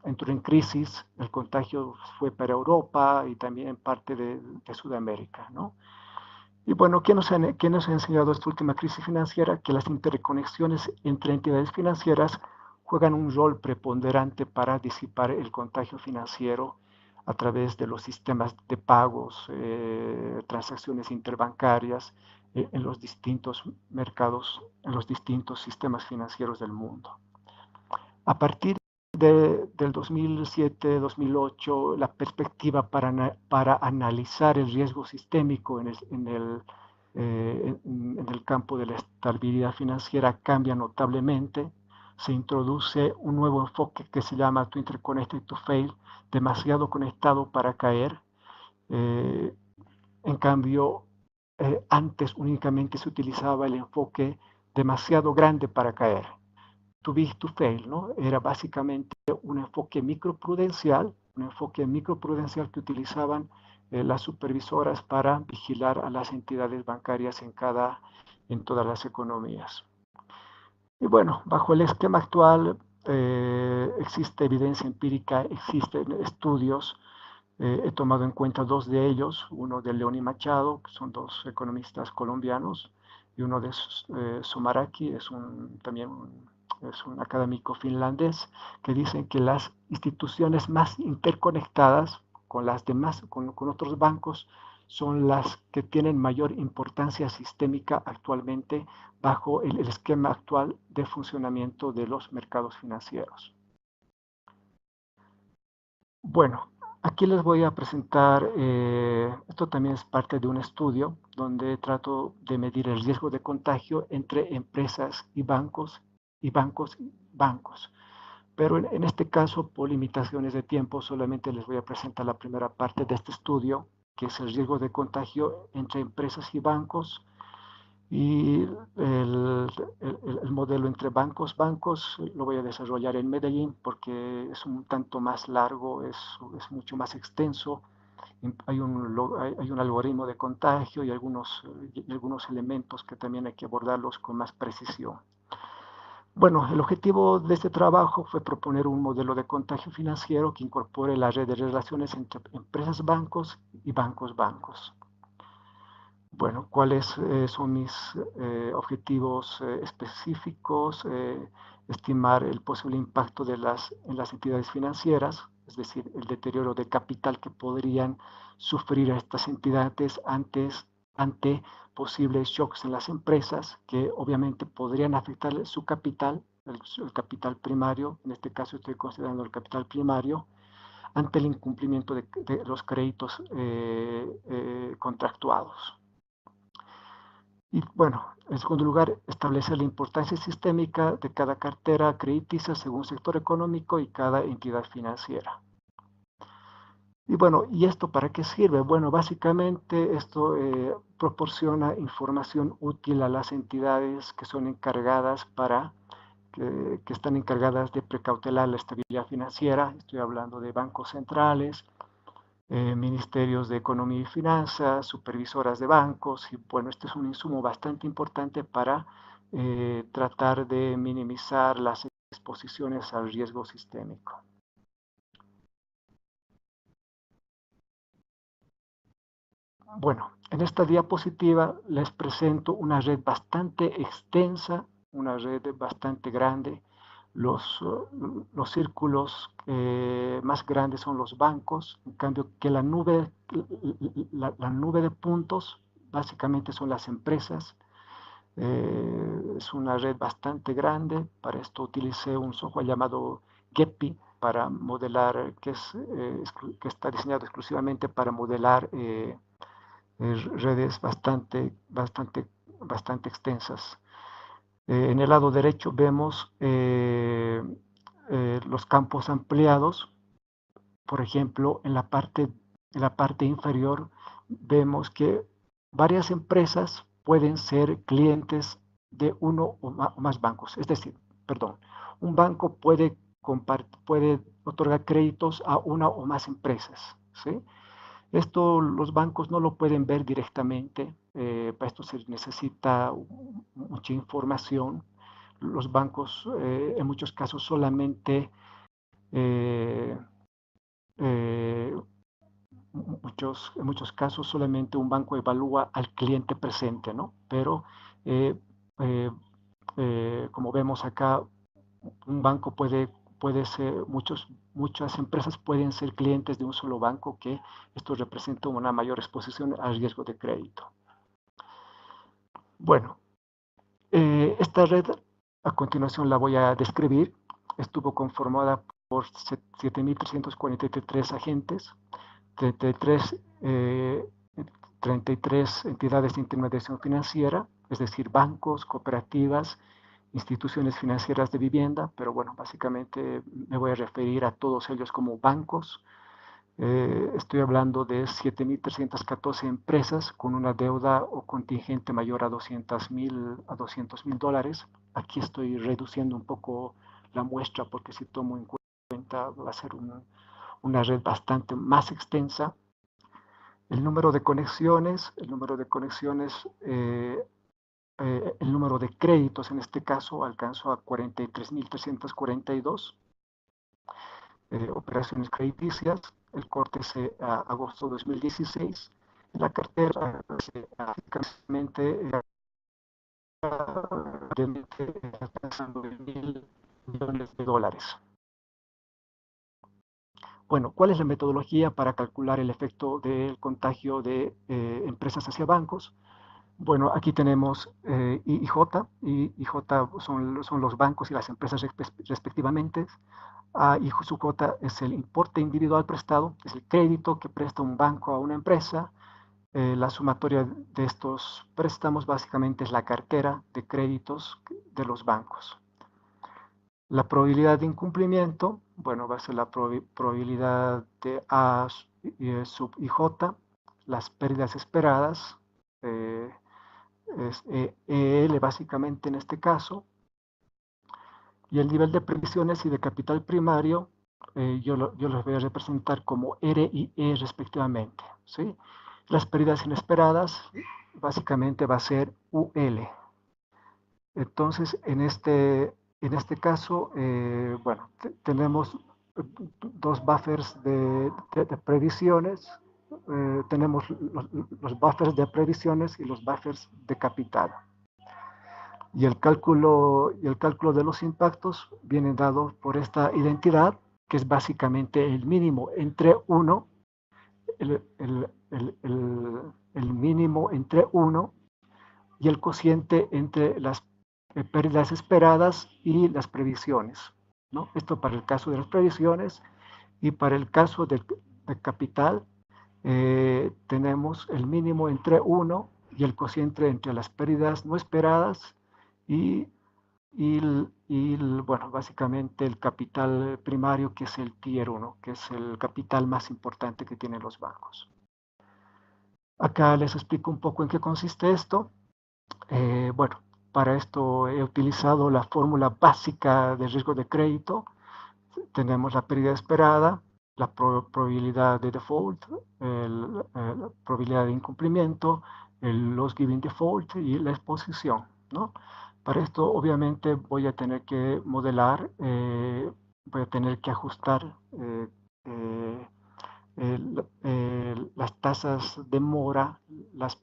entró en crisis, el contagio fue para Europa y también parte de Sudamérica, ¿no? Y bueno, ¿qué nos ha enseñado esta última crisis financiera? Que las interconexiones entre entidades financieras juegan un rol preponderante para disipar el contagio financiero a través de los sistemas de pagos, transacciones interbancarias en los distintos mercados, en los distintos sistemas financieros del mundo. A partir del 2007-2008, la perspectiva para analizar el riesgo sistémico en el campo de la estabilidad financiera cambia notablemente. Se introduce un nuevo enfoque que se llama "to interconnected to fail", demasiado conectado para caer. En cambio, antes únicamente se utilizaba el enfoque demasiado grande para caer, too big to fail, ¿no? Era básicamente un enfoque microprudencial que utilizaban las supervisoras para vigilar a las entidades bancarias en todas las economías. Y bueno, bajo el esquema actual existe evidencia empírica, existen estudios. He tomado en cuenta dos de ellos, uno de León y Machado, que son dos economistas colombianos, y uno de Somaraki, es un académico finlandés, que dicen que las instituciones más interconectadas con las demás, con otros bancos, son las que tienen mayor importancia sistémica actualmente bajo el esquema actual de funcionamiento de los mercados financieros. Bueno, aquí les voy a presentar, esto también es parte de un estudio donde trato de medir el riesgo de contagio entre empresas y bancos, Pero en este caso, por limitaciones de tiempo, solamente les voy a presentar la primera parte de este estudio, que es el riesgo de contagio entre empresas y bancos. Y el modelo entre bancos lo voy a desarrollar en Medellín porque es un tanto más largo, es mucho más extenso. Hay un algoritmo de contagio y algunos elementos que también hay que abordarlos con más precisión. Bueno, el objetivo de este trabajo fue proponer un modelo de contagio financiero que incorpore la red de relaciones entre empresas bancos y bancos. Bueno, ¿cuáles son mis objetivos específicos? Estimar el posible impacto en las entidades financieras, es decir, el deterioro de capital que podrían sufrir estas entidades ante posibles shocks en las empresas, que obviamente podrían afectar su capital, el capital primario, en este caso estoy considerando el capital primario, ante el incumplimiento de los créditos contractuados. Y bueno, en segundo lugar, establecer la importancia sistémica de cada cartera crediticia según sector económico y cada entidad financiera. Y bueno, ¿y esto para qué sirve? Bueno, básicamente esto proporciona información útil a las entidades que son encargadas que están encargadas de precautelar la estabilidad financiera. Estoy hablando de bancos centrales, ministerios de Economía y Finanzas, supervisoras de bancos, y bueno, este es un insumo bastante importante para tratar de minimizar las exposiciones al riesgo sistémico. Bueno, en esta diapositiva les presento una red bastante extensa, una red bastante grande. Los círculos más grandes son los bancos, en cambio que la nube de puntos básicamente son las empresas. Es una red bastante grande. Para esto utilicé un software llamado Gephi para modelar, que está diseñado exclusivamente para modelar redes bastante extensas. En el lado derecho vemos los campos ampliados. Por ejemplo, en la parte en la parte inferior vemos que varias empresas pueden ser clientes de uno o más bancos. Es decir, perdón, un banco puede otorgar créditos a una o más empresas, ¿sí? Esto los bancos no lo pueden ver directamente, para esto se necesita mucha información. Los bancos en muchos casos solamente eh, eh, en muchos casos solamente un banco evalúa al cliente presente, ¿no? Pero eh, eh, como vemos acá, un banco puede ser, muchas empresas pueden ser clientes de un solo banco, que esto representa una mayor exposición al riesgo de crédito. Bueno, esta red a continuación la voy a describir. Estuvo conformada por 7.343 agentes, 33, 33 entidades de intermediación financiera, es decir, bancos, cooperativas, instituciones financieras de vivienda, pero bueno, básicamente me voy a referir a todos ellos como bancos. Estoy hablando de 7.314 empresas con una deuda o contingente mayor a $200,000. Aquí estoy reduciendo un poco la muestra, porque si tomo en cuenta va a ser una red bastante más extensa. El número de conexiones, el número de créditos en este caso alcanzó a 43.342 operaciones crediticias. El corte es a agosto de 2016. La cartera básicamente alcanzando $1.000 millones. Bueno, ¿cuál es la metodología para calcular el efecto del contagio de empresas hacia bancos? Bueno, aquí tenemos IJ. IJ son los bancos y las empresas respectivamente. A y su J es el importe individual prestado, es el crédito que presta un banco a una empresa. La sumatoria de estos préstamos básicamente es la cartera de créditos de los bancos. La probabilidad de incumplimiento, bueno, va a ser la probabilidad de A sub IJ, las pérdidas esperadas, es EL básicamente en este caso, y el nivel de previsiones y de capital primario, yo los voy a representar como R y E respectivamente, ¿sí? Las pérdidas inesperadas básicamente va a ser UL. Entonces, en este caso, bueno, tenemos dos buffers de previsiones. Tenemos los buffers de previsiones y los buffers de capital. Y el cálculo de los impactos viene dado por esta identidad, que es básicamente el mínimo entre 1, el mínimo entre 1 y el cociente entre las pérdidas esperadas y las previsiones, ¿no? Esto para el caso de las previsiones. Y para el caso del capital, tenemos el mínimo entre 1 y el cociente entre las pérdidas no esperadas y bueno, básicamente el capital primario, que es el Tier 1, que es el capital más importante que tienen los bancos. Acá les explico un poco en qué consiste esto. Bueno, para esto he utilizado la fórmula básica de riesgo de crédito. Tenemos la pérdida esperada, la probabilidad de default, la probabilidad de incumplimiento, el loss given default y la exposición, ¿no? Para esto, obviamente, voy a tener que modelar, voy a tener que ajustar las tasas de mora, las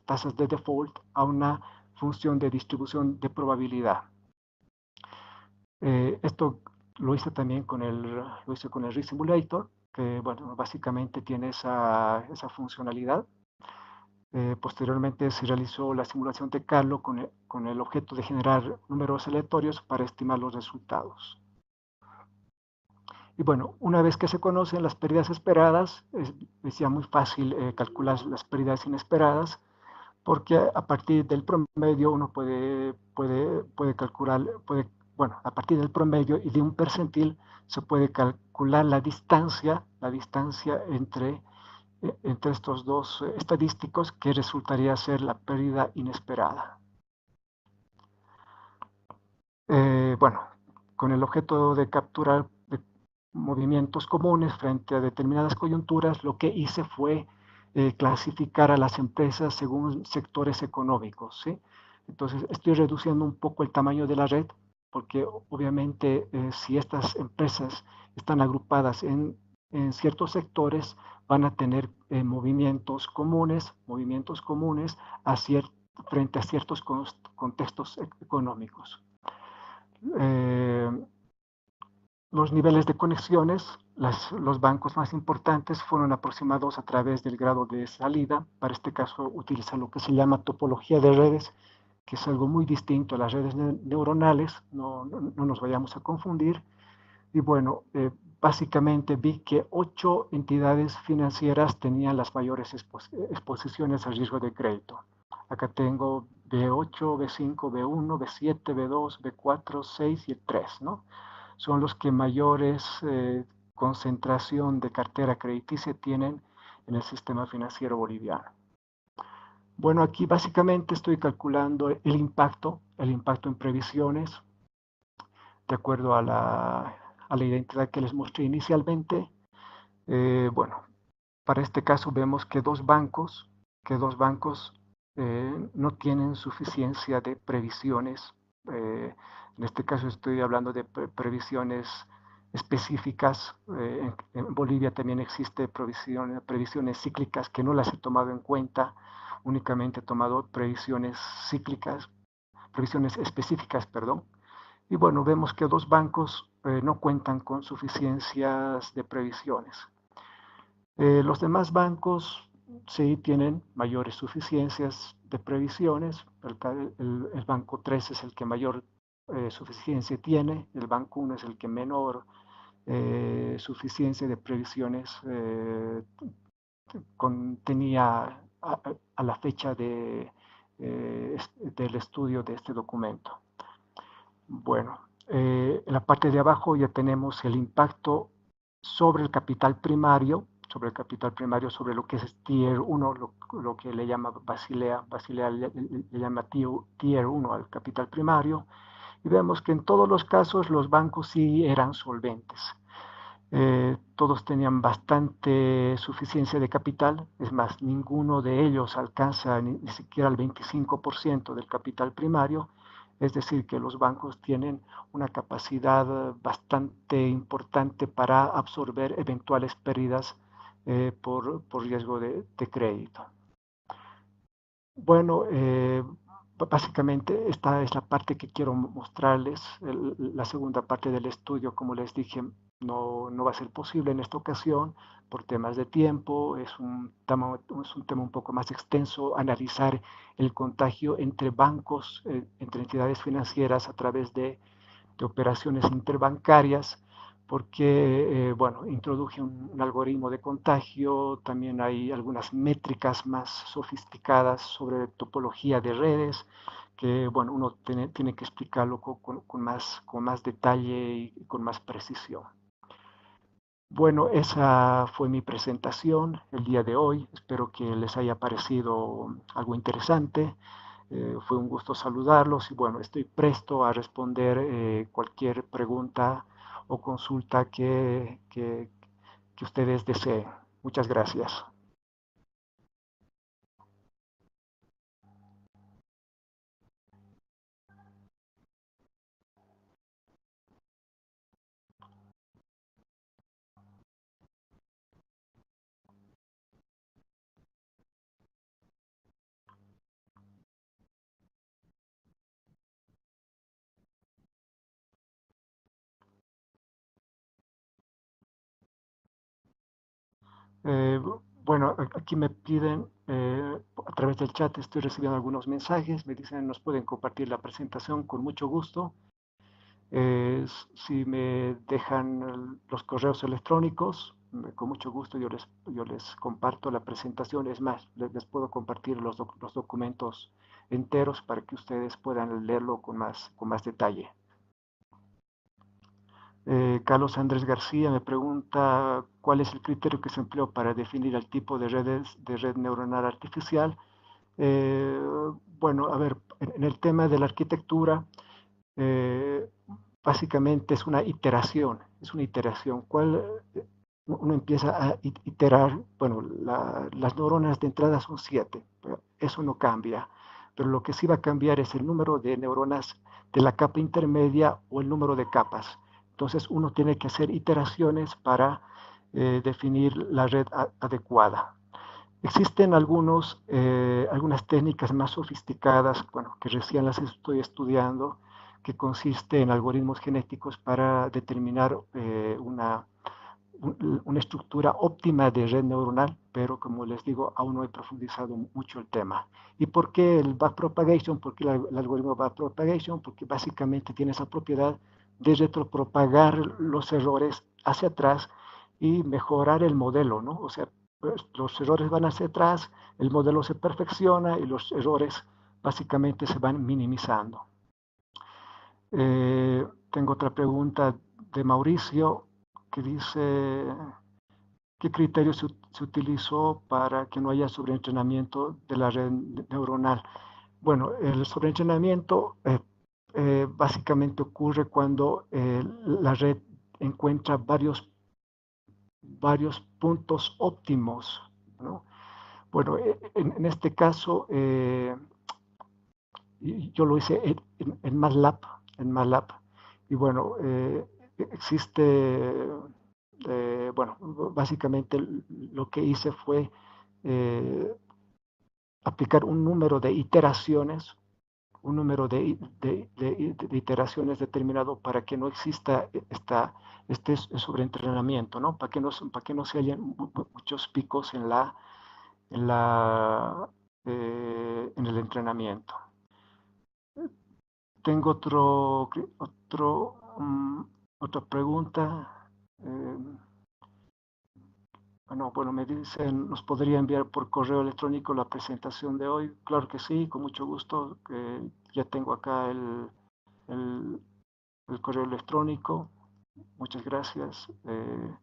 tasas de default a una función de distribución de probabilidad. Esto lo hice también con el Risk Simulator, que bueno, básicamente tiene esa funcionalidad. Posteriormente se realizó la simulación de Carlo con el objeto de generar números aleatorios para estimar los resultados. Y bueno, una vez que se conocen las pérdidas esperadas, es ya muy fácil calcular las pérdidas inesperadas, porque a partir del promedio uno puede calcular, bueno, a partir del promedio y de un percentil se puede calcular la distancia entre entre estos dos estadísticos, que resultaría ser la pérdida inesperada. Bueno, con el objeto de capturar movimientos comunes frente a determinadas coyunturas, lo que hice fue clasificar a las empresas según sectores económicos, ¿sí? Entonces, estoy reduciendo un poco el tamaño de la red, porque obviamente si estas empresas están agrupadas en ciertos sectores, van a tener movimientos comunes frente a ciertos contextos económicos. Eh, los niveles de conexiones, los bancos más importantes fueron aproximados a través del grado de salida. Para este caso utiliza lo que se llama topología de redes, que es algo muy distinto a las redes neuronales, no nos vayamos a confundir. Y bueno, básicamente vi que 8 entidades financieras tenían las mayores exposiciones al riesgo de crédito. Acá tengo B8, B5, B1, B7, B2, B4, 6 y el 3, ¿no? Son los que mayores concentración de cartera crediticia tienen en el sistema financiero boliviano. Bueno, aquí básicamente estoy calculando el impacto en previsiones, de acuerdo a la identidad que les mostré inicialmente. Bueno, para este caso vemos que dos bancos no tienen suficiencia de previsiones. En este caso estoy hablando de previsiones específicas. En Bolivia también existe previsiones cíclicas que no las he tomado en cuenta, únicamente he tomado previsiones cíclicas, previsiones específicas, perdón. Y bueno, vemos que dos bancos no cuentan con suficiencias de previsiones. Los demás bancos sí tienen mayores suficiencias de previsiones. El banco 3 es el que mayor suficiencia tiene, el banco 1 es el que menor suficiencia de previsiones tenía a la fecha del estudio de este documento. Bueno, en la parte de abajo ya tenemos el impacto sobre el capital primario, sobre lo que es Tier 1, lo que le llama Basilea le llama Tier 1 al capital primario, y vemos que en todos los casos los bancos sí eran solventes. Todos tenían bastante suficiencia de capital, es más, ninguno de ellos alcanza ni siquiera el 25% del capital primario, es decir, que los bancos tienen una capacidad bastante importante para absorber eventuales pérdidas por riesgo de crédito. Bueno, básicamente esta es la parte que quiero mostrarles. La segunda parte del estudio, como les dije, no va a ser posible en esta ocasión por temas de tiempo. Es un tema un poco más extenso, analizar el contagio entre bancos, entre entidades financieras a través de operaciones interbancarias, porque, bueno, introduje un algoritmo de contagio, también hay algunas métricas más sofisticadas sobre topología de redes, que, bueno, uno tiene que explicarlo con más detalle y con más precisión. Bueno, esa fue mi presentación el día de hoy. Espero que les haya parecido algo interesante. Fue un gusto saludarlos y bueno, estoy presto a responder cualquier pregunta o consulta que ustedes deseen. Muchas gracias. Eh, bueno, aquí me piden, a través del chat estoy recibiendo algunos mensajes, me dicen nos pueden compartir la presentación con mucho gusto. Si me dejan los correos electrónicos, con mucho gusto yo les comparto la presentación. Es más, les puedo compartir los documentos enteros para que ustedes puedan leerlo con más detalle. Carlos Andrés García me pregunta cuál es el criterio que se empleó para definir el tipo de red neuronal artificial. Eh, bueno, a ver, en el tema de la arquitectura, eh, básicamente es una iteración, uno empieza a iterar, bueno, las neuronas de entrada son 7, eso no cambia, pero lo que sí va a cambiar es el número de neuronas de la capa intermedia o el número de capas. Entonces uno tiene que hacer iteraciones para definir la red adecuada. Existen algunas técnicas más sofisticadas, bueno, que recién las estoy estudiando, que consiste en algoritmos genéticos para determinar una estructura óptima de red neuronal, pero como les digo, aún no he profundizado mucho el tema. ¿Y por qué el backpropagation? ¿Por qué el algoritmo backpropagation? Porque básicamente tiene esa propiedad de retropropagar los errores hacia atrás y mejorar el modelo, ¿no? O sea, pues, los errores van hacia atrás, el modelo se perfecciona y los errores básicamente se van minimizando. Tengo otra pregunta de Mauricio que dice, ¿qué criterio se utilizó para que no haya sobreentrenamiento de la red neuronal? Bueno, el sobreentrenamiento básicamente ocurre cuando la red encuentra varios puntos óptimos, ¿no? Bueno, en este caso yo lo hice en MATLAB, y bueno, existe, bueno, básicamente lo que hice fue eh, aplicar un número de iteraciones, de iteraciones determinado para que no exista este sobreentrenamiento, ¿no? Para que no se hayan muchos picos en el entrenamiento. Tengo otra pregunta. Bueno, me dicen, ¿nos podría enviar por correo electrónico la presentación de hoy? Claro que sí, con mucho gusto. Ya tengo acá el- el correo electrónico. Muchas gracias. Eh,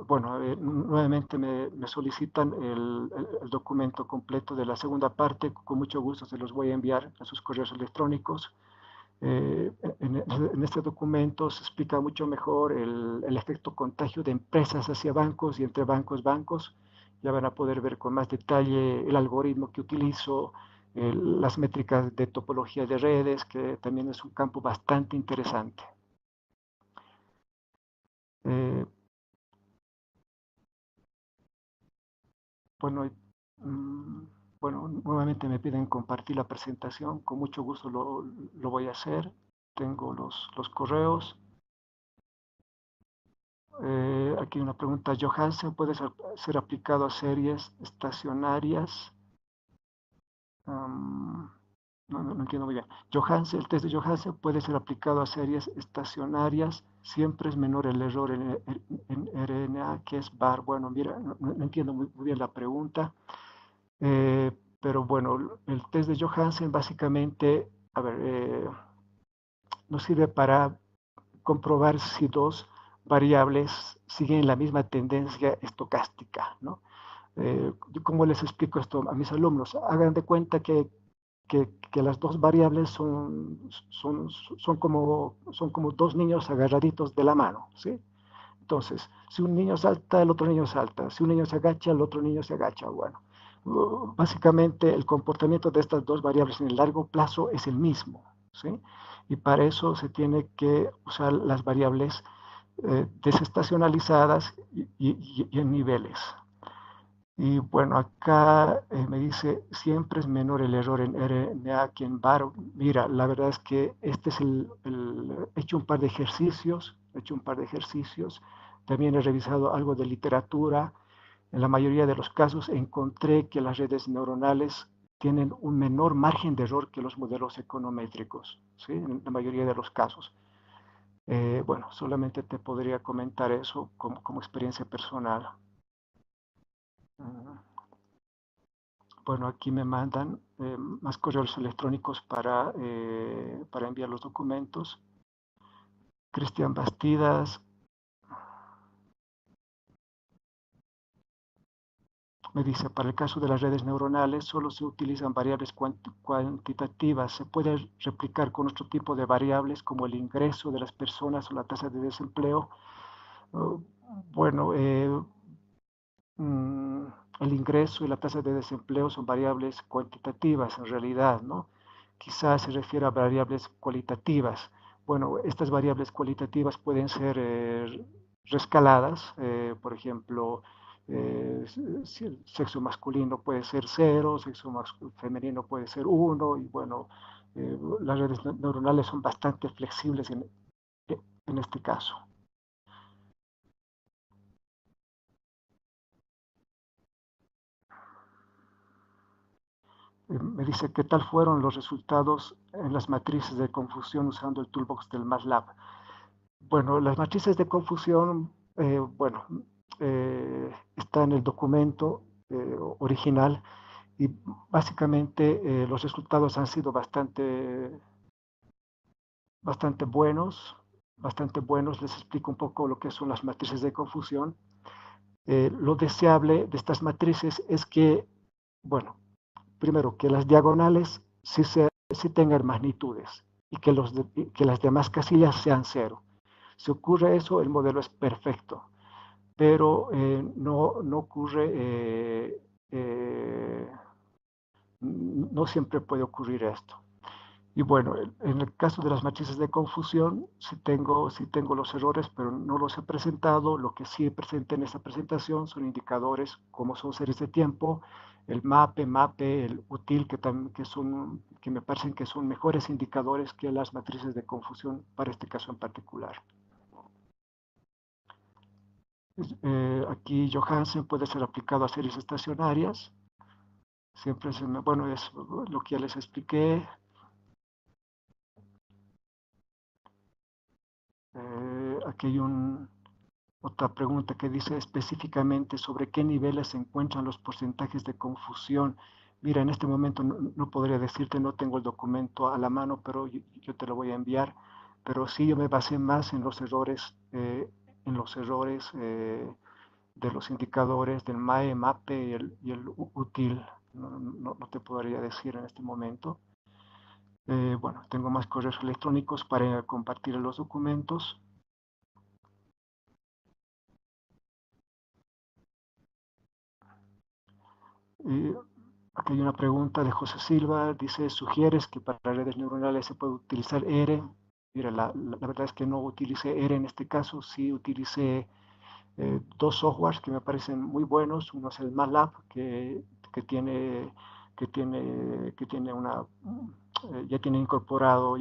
bueno, nuevamente me solicitan el documento completo de la segunda parte. Con mucho gusto se los voy a enviar a sus correos electrónicos. Eh, en este documento se explica mucho mejor el efecto contagio de empresas hacia bancos y entre bancos. Ya van a poder ver con más detalle el algoritmo que utilizo, las métricas de topología de redes, que también es un campo bastante interesante. Eh, bueno, mm, bueno, nuevamente me piden compartir la presentación. Con mucho gusto lo voy a hacer. Tengo los correos. Aquí hay una pregunta. ¿Johansen puede ser aplicado a series estacionarias? No entiendo muy bien. El test de Johansen puede ser aplicado a series estacionarias. Siempre es menor el error en RNA que es bar. Bueno, mira, no entiendo muy bien la pregunta. Pero bueno, el test de Johansen básicamente, a ver, nos sirve para comprobar si dos variables siguen la misma tendencia estocástica, ¿no? ¿Cómo les explico esto a mis alumnos? Hagan de cuenta que las dos variables son como dos niños agarraditos de la mano, ¿sí? Entonces, si un niño salta, el otro niño salta. Si un niño se agacha, el otro niño se agacha. Bueno, básicamente el comportamiento de estas dos variables en el largo plazo es el mismo, ¿sí? Y para eso se tiene que usar las variables desestacionalizadas y en niveles. Y bueno, acá me dice, siempre es menor el error en RNA que en VAR. Mira, la verdad es que este es he hecho un par de ejercicios, También he revisado algo de literatura. En la mayoría de los casos encontré que las redes neuronales tienen un menor margen de error que los modelos econométricos, ¿sí? En la mayoría de los casos. Bueno, solamente te podría comentar eso como experiencia personal. Bueno, aquí me mandan más correos electrónicos para enviar los documentos. Cristian Bastidas me dice, para el caso de las redes neuronales solo se utilizan variables cuantitativas. ¿Se puede replicar con otro tipo de variables como el ingreso de las personas o la tasa de desempleo? Uh, bueno, el ingreso y la tasa de desempleo son variables cuantitativas en realidad, ¿no? Quizás se refiere a variables cualitativas. Bueno, estas variables cualitativas pueden ser rescaladas, por ejemplo, si el sexo masculino puede ser 0, sexo femenino puede ser 1, y bueno, las redes neuronales son bastante flexibles en este caso. Me dice qué tal fueron los resultados en las matrices de confusión usando el toolbox del MATLAB. Bueno, las matrices de confusión, bueno, está en el documento original y básicamente los resultados han sido bastante buenos, bastante buenos. Les explico un poco lo que son las matrices de confusión. Lo deseable de estas matrices es que, bueno, primero, que las diagonales sí tengan magnitudes y que las demás casillas sean 0. Si ocurre eso, el modelo es perfecto, pero no ocurre, no siempre puede ocurrir esto. Y bueno, en el caso de las matrices de confusión, sí tengo los errores, pero no los he presentado. Lo que sí presenté en esta presentación son indicadores como son series de tiempo, el MAPE, el UTIL, que me parecen que son mejores indicadores que las matrices de confusión para este caso en particular. Aquí Johansen puede ser aplicado a series estacionarias. Siempre bueno, es lo que ya les expliqué. Aquí hay otra pregunta que dice específicamente sobre qué niveles se encuentran los porcentajes de confusión. Mira, en este momento no podría decirte, no tengo el documento a la mano, pero yo te lo voy a enviar. Pero sí, yo me basé más en los errores de los indicadores del MAE, MAPE y el UTIL. No te podría decir en este momento. Bueno, tengo más correos electrónicos para compartir los documentos. Aquí hay una pregunta de José Silva, dice, ¿sugieres que para redes neuronales se puede utilizar R? Mira, la verdad es que no utilicé R en este caso, sí utilicé dos softwares que me parecen muy buenos. Uno es el MATLAB, que tiene, que tiene ya tiene incorporado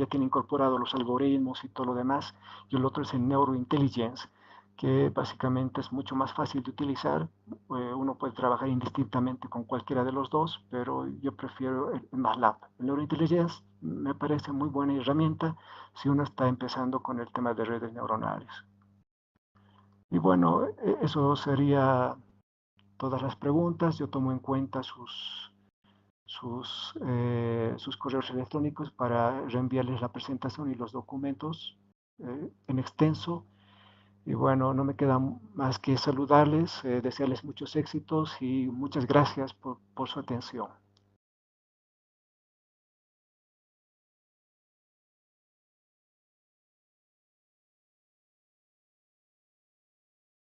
los algoritmos y todo lo demás, y el otro es el Neurointelligence, que básicamente es mucho más fácil de utilizar. Uno puede trabajar indistintamente con cualquiera de los dos, pero yo prefiero el MATLAB. El Neurointelligence me parece muy buena herramienta si uno está empezando con el tema de redes neuronales. Y bueno, eso sería todas las preguntas. Yo tomo en cuenta sus correos electrónicos para reenviarles la presentación y los documentos en extenso. Y bueno, no me queda más que saludarles, desearles muchos éxitos y muchas gracias por su atención.